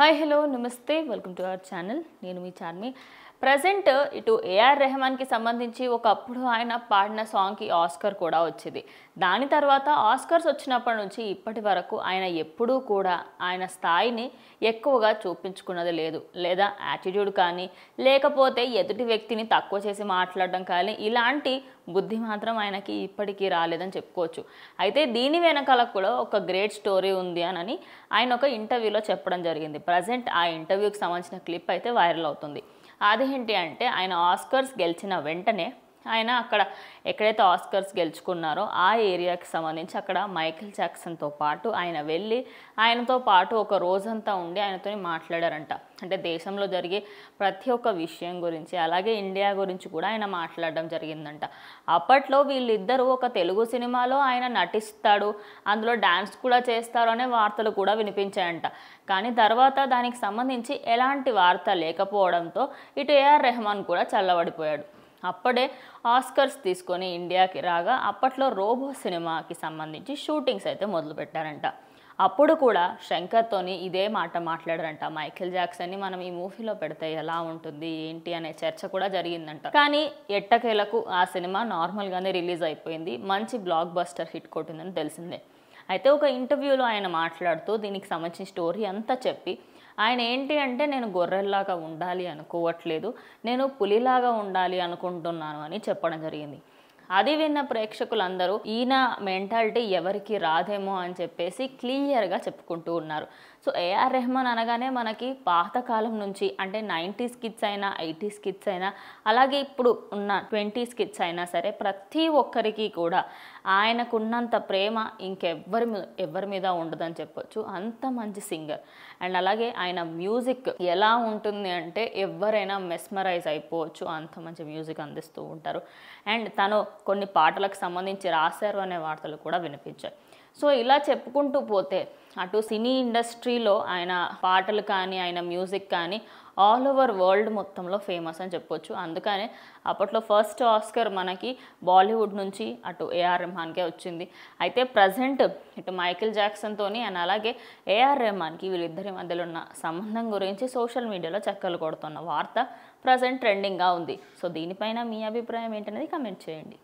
Hi hello నమస్తే welcome to our channel. నేను మీ Charmi. Present ఇటు ఏఆర్ రెహమాన్కి సంబంధించి ఒకప్పుడు ఆయన పాడిన సాంగ్కి ఆస్కర్ కూడా వచ్చింది. దాని తర్వాత ఆస్కర్స్ వచ్చినప్పటి నుంచి ఇప్పటి వరకు ఆయన ఎప్పుడూ కూడా ఆయన స్థాయిని ఎక్కువగా చూపించుకున్నది లేదు. లేదా యాటిట్యూడ్ కానీ లేకపోతే ఎదుటి వ్యక్తిని తక్కువ చేసి మాట్లాడడం కానీ ఇలాంటి బుద్ధి మాత్రం ఆయనకి ఇప్పటికీ రాలేదని చెప్పుకోవచ్చు. అయితే దీని వెనకాల కూడా ఒక గ్రేట్ స్టోరీ ఉంది అని ఆయన ఒక ఇంటర్వ్యూలో చెప్పడం జరిగింది. ప్రజెంట్ ఆ ఇంటర్వ్యూకి సంబంధించిన క్లిప్ అయితే వైరల్ అవుతుంది. అదేంటి అంటే ఆయన ఆస్కర్స్ గెలిచిన వెంటనే ఆయన అక్కడ ఎక్కడైతే ఆస్కర్స్ గెలుచుకున్నారో ఆ ఏరియాకి సంబంధించి అక్కడ మైకేల్ జాక్సన్తో పాటు ఆయన వెళ్ళి ఆయనతో పాటు ఒక రోజంతా ఉండి ఆయనతో మాట్లాడారంట. అంటే దేశంలో జరిగే ప్రతి ఒక్క విషయం గురించి అలాగే ఇండియా గురించి కూడా ఆయన మాట్లాడడం జరిగిందంట. అప్పట్లో వీళ్ళిద్దరూ ఒక తెలుగు సినిమాలో ఆయన నటిస్తాడు, అందులో డ్యాన్స్ కూడా చేస్తారు అనే వార్తలు కూడా వినిపించాయంట. కానీ తర్వాత దానికి సంబంధించి ఎలాంటి వార్త లేకపోవడంతో ఇటు ఏఆర్ రెహమాన్ కూడా చల్లబడిపోయాడు. అప్పుడే ఆస్కర్స్ తీసుకొని ఇండియాకి రాగా అప్పట్లో రోబో సినిమాకి సంబంధించి షూటింగ్స్ అయితే మొదలుపెట్టారంట. అప్పుడు కూడా శంకర్తోని ఇదే మాట మాట్లాడారంట. మైకేల్ జాక్సన్ని మనం ఈ మూవీలో పెడితే ఎలా ఉంటుంది ఏంటి అనే చర్చ కూడా జరిగిందంట. కానీ ఎట్టకేలకు ఆ సినిమా నార్మల్గానే రిలీజ్ అయిపోయింది. మంచి బ్లాక్ బస్టర్ హిట్ కొట్టిందని తెలిసిందే. అయితే ఒక ఇంటర్వ్యూలో ఆయన మాట్లాడుతూ దీనికి సంబంధించిన స్టోరీ అంతా చెప్పి ఆయన ఏంటి అంటే నేను గొర్రెల్లాగా ఉండాలి అనుకోవట్లేదు, నేను పులిలాగా ఉండాలి అనుకుంటున్నాను అని చెప్పడం జరిగింది. అది విన్న ప్రేక్షకులందరూ ఈయన మెంటాలిటీ ఎవరికి రాదేమో అని చెప్పేసి క్లియర్గా చెప్పుకుంటూ ఉన్నారు. సో ఏఆర్ రెహమాన్ అనగానే మనకి పాతకాలం నుంచి అంటే 90s కిడ్స్ అయినా 80s కిడ్స్ అయినా అలాగే ఇప్పుడు ఉన్న 20s కిడ్స్ అయినా సరే ప్రతి ఒక్కరికి కూడా ఆయనకున్నంత ప్రేమ ఎవరి మీద ఉండదని చెప్పొచ్చు. అంత మంచి సింగర్. అండ్ అలాగే ఆయన మ్యూజిక్ ఎలా ఉంటుంది అంటే ఎవరైనా మెస్మరైజ్ అయిపోవచ్చు, అంత మంచి మ్యూజిక్ అందిస్తూ ఉంటారు. అండ్ తను కొన్ని పాటలకు సంబంధించి రాశారు అనే వార్తలు కూడా వినిపించాయి. సో ఇలా చెప్పుకుంటూ పోతే అటు సినీ ఇండస్ట్రీలో ఆయన పాటలు కానీ ఆయన మ్యూజిక్ కానీ ఆల్ ఓవర్ వరల్డ్ మొత్తంలో ఫేమస్ అని చెప్పొచ్చు. అందుకనే అప్పట్లో ఫస్ట్ ఆస్కర్ మనకి బాలీవుడ్ నుంచి అటు ఏఆర్ రెహమాన్కే వచ్చింది. అయితే ప్రజెంట్ ఇటు మైకేల్ జాక్సన్తోని అండ్ అలాగే ఏఆర్ రెహమాన్కి వీళ్ళిద్దరి మధ్యలో ఉన్న సంబంధం గురించి సోషల్ మీడియాలో చక్కర్లు కొడుతున్న వార్త ప్రజెంట్ ట్రెండింగ్గా ఉంది. సో దీనిపైన మీ అభిప్రాయం ఏంటనేది కమెంట్ చేయండి.